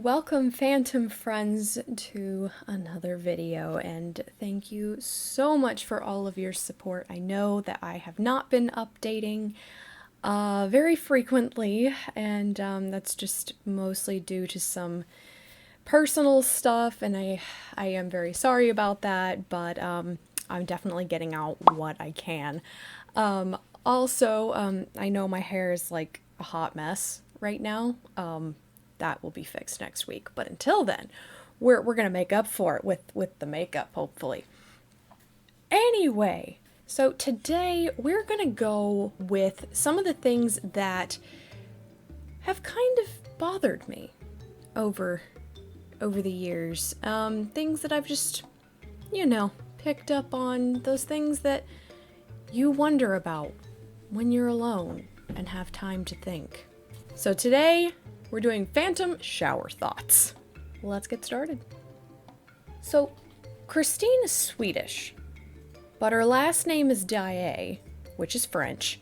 Welcome Phantom friends to another video, and thank you so much for all of your support. I know that I have not been updating very frequently, and that's just mostly due to some personal stuff, and I am very sorry about that, but I'm definitely getting out what I can. Also, I know my hair is like a hot mess right now. That will be fixed next week. But until then, we're gonna make up for it with the makeup, hopefully. Anyway, so today we're gonna go with some of the things that have kind of bothered me over the years. Things that I've just, picked up on, those things that you wonder about when you're alone and have time to think. So today, we're doing Phantom Shower Thoughts. Let's get started. So, Christine is Swedish, but her last name is Daye, which is French.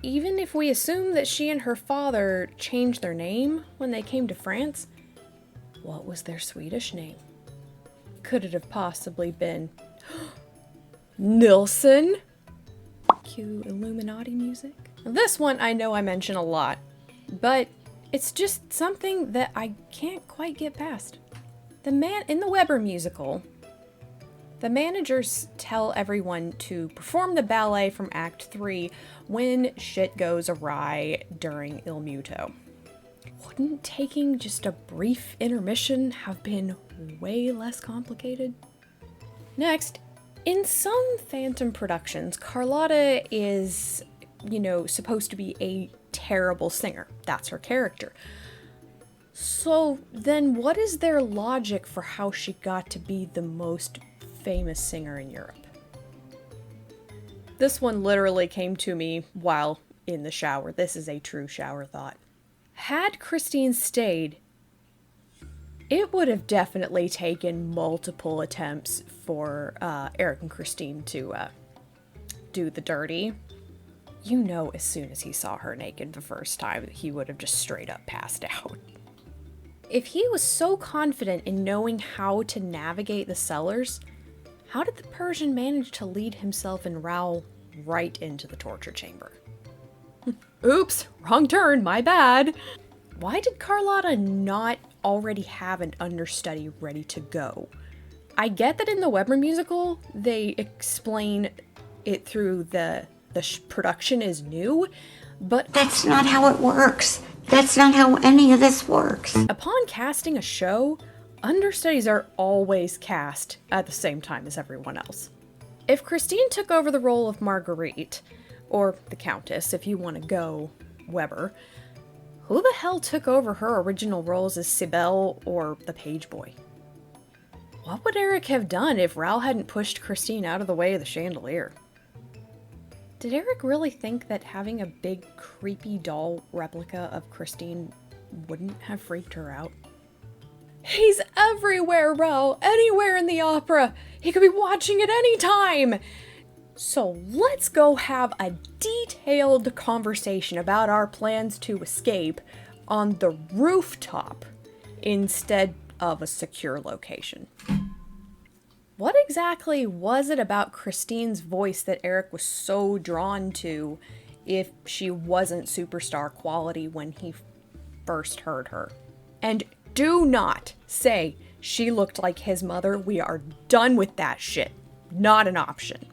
Even if we assume that she and her father changed their name when they came to France, what was their Swedish name? Could it have possibly been Nilsson? Cue Illuminati music. This one I know I mention a lot, but it's just something that I can't quite get past. In the Weber musical, the managers tell everyone to perform the ballet from Act 3 when shit goes awry during Il Muto. Wouldn't taking just a brief intermission have been way less complicated? Next, in some Phantom productions, Carlotta is, supposed to be a terrible singer. That's her character. So then what is their logic for how she got to be the most famous singer in Europe? This one literally came to me while in the shower. This is a true shower thought. Had Christine stayed, it would have definitely taken multiple attempts for Eric and Christine to do the dirty. As soon as he saw her naked the first time, he would have just straight up passed out. If he was so confident in knowing how to navigate the cellars, how did the Persian manage to lead himself and Raoul right into the torture chamber? Oops, wrong turn, my bad. Why did Carlotta not already have an understudy ready to go? I get that in the Weber musical, they explain it through the production is new, but that's not how it works. That's not how any of this works. Upon casting a show, understudies are always cast at the same time as everyone else. If Christine took over the role of Marguerite, or the Countess if you want to go Weber, who the hell took over her original roles as Cybele or the page boy? What would Eric have done if Raoul hadn't pushed Christine out of the way of the chandelier? Did Eric really think that having a big, creepy doll replica of Christine wouldn't have freaked her out? He's everywhere, Raoul! Anywhere in the opera! He could be watching at any time! So let's go have a detailed conversation about our plans to escape on the rooftop instead of a secure location. What exactly was it about Christine's voice that Eric was so drawn to if she wasn't superstar quality when he first heard her? And do not say she looked like his mother. We are done with that shit. Not an option.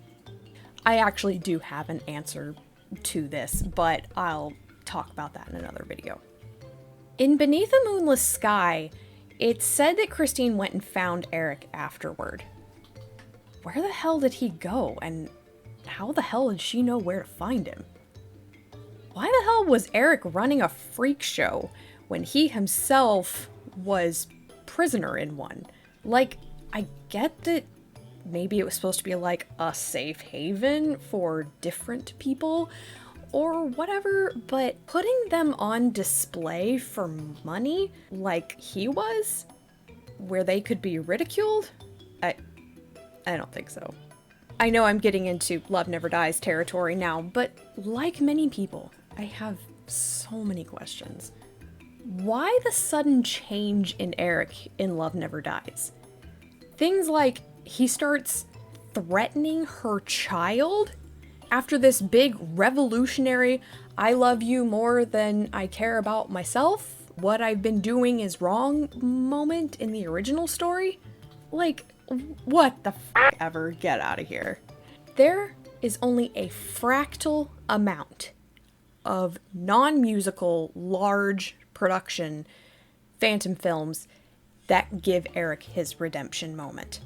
I actually do have an answer to this, but I'll talk about that in another video. In Beneath a Moonless Sky, it's said that Christine went and found Eric afterward. Where the hell did he go, and how the hell did she know where to find him? Why the hell was Eric running a freak show when he himself was prisoner in one? Like, I get that maybe it was supposed to be like a safe haven for different people or whatever, but putting them on display for money like he was, where they could be ridiculed? I don't think so. I know I'm getting into Love Never Dies territory now, but like many people, I have so many questions. why the sudden change in Eric in Love Never Dies? Things like he starts threatening her child after this big revolutionary "I love you more than I care about myself, what I've been doing is wrong" moment in the original story. Like, what the f ever? Get out of here. There is only a fractal amount of non-musical, large production Phantom films that give Eric his redemption moment.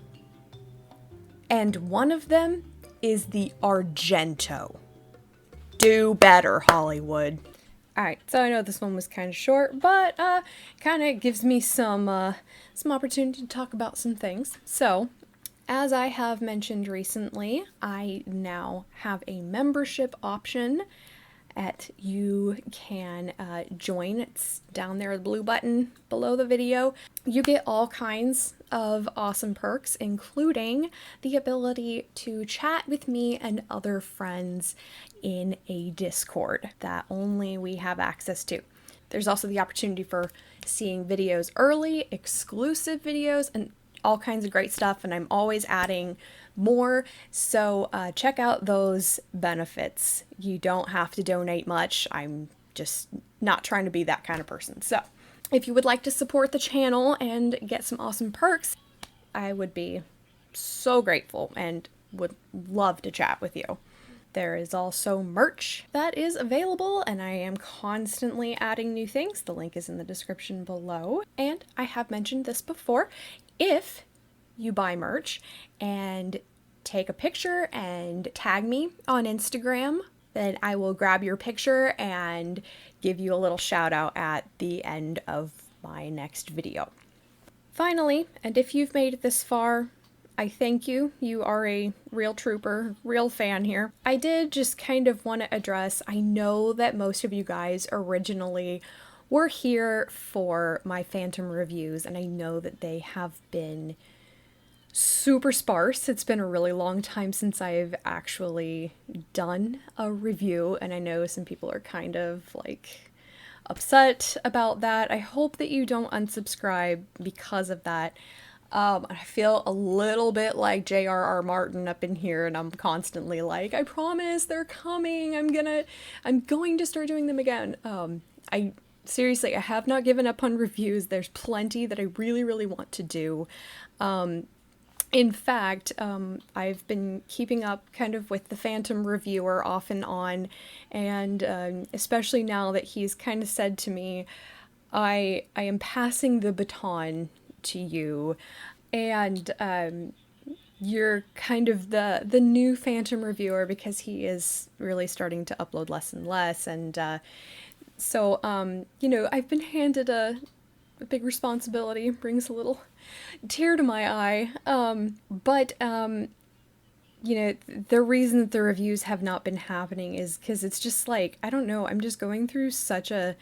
And one of them is the Argento. Do better, Hollywood. Alright, so I know this one was kind of short, but kind of gives me some opportunity to talk about some things. So, as I have mentioned recently, I now have a membership option you can join. It's down there, the blue button below the video. You get all kinds of awesome perks, including the ability to chat with me and other friends in a Discord that only we have access to. There's also the opportunity for seeing videos early, exclusive videos, and all kinds of great stuff, and I'm always adding more, so check out those benefits. You don't have to donate much. I'm just not trying to be that kind of person. So if you would like to support the channel and get some awesome perks, I would be so grateful and would love to chat with you. There is also merch that is available, and I am constantly adding new things. The link is in the description below. And I have mentioned this before. If you buy merch and take a picture and tag me on Instagram, then I will grab your picture and give you a little shout out at the end of my next video. Finally, and if you've made it this far, I thank you. You are a real trooper, real fan here. I did just kind of want to address, I know that most of you guys originally were here for my Phantom reviews, and I know that they have been super sparse. It's been a really long time since I've actually done a review, and I know some people are kind of like upset about that. I hope that you don't unsubscribe because of that. I feel a little bit like J.R.R. Martin up in here, and I'm constantly like, I promise they're coming. I'm going to start doing them again. Seriously, I have not given up on reviews. There's plenty that I really, really want to do. In fact, I've been keeping up kind of with the Phantom reviewer off and on, and especially now that he's kind of said to me, I am passing the baton to you, and you're kind of the new Phantom reviewer, because he is really starting to upload less and less, and so, you know, I've been handed a big responsibility. Brings a little tear to my eye. But you know, the reason that the reviews have not been happening is because it's just like, I don't know, I'm just going through such a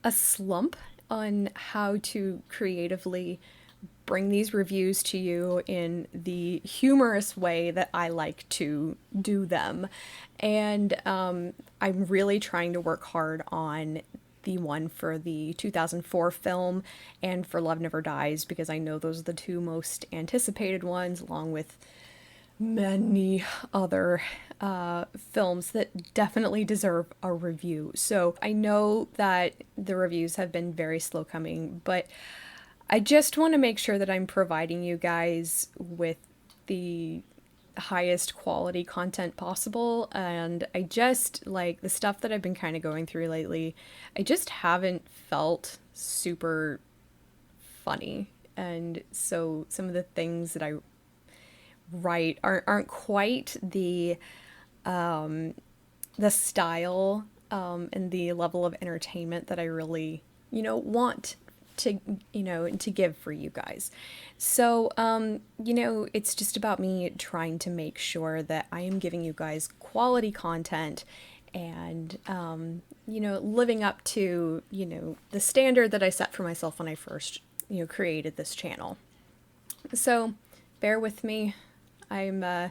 slump on how to creatively bring these reviews to you in the humorous way that I like to do them. And I'm really trying to work hard on the one for the 2004 film and for Love Never Dies, because I know those are the two most anticipated ones, along with many other films that definitely deserve a review. So I know that the reviews have been very slow coming, but I just want to make sure that I'm providing you guys with the highest quality content possible, and I just, like, the stuff that I've been kind of going through lately, I just haven't felt super funny, and so some of the things that I write aren't quite the style and the level of entertainment that I really, you know, want to, you know, to give for you guys. So, you know, it's just about me trying to make sure that I am giving you guys quality content and, you know, living up to, you know, the standard that I set for myself when I first, you know, created this channel. So bear with me. I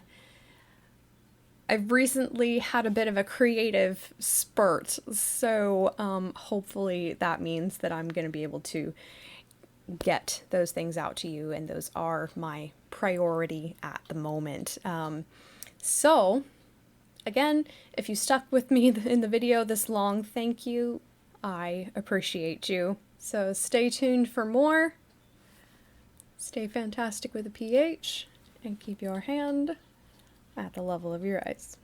I've recently had a bit of a creative spurt, so hopefully that means that I'm going to be able to get those things out to you, and those are my priority at the moment. So, again, if you stuck with me in the video this long, thank you. I appreciate you. So stay tuned for more. Stay fantastic with a PH, and keep your hand at the level of your eyes.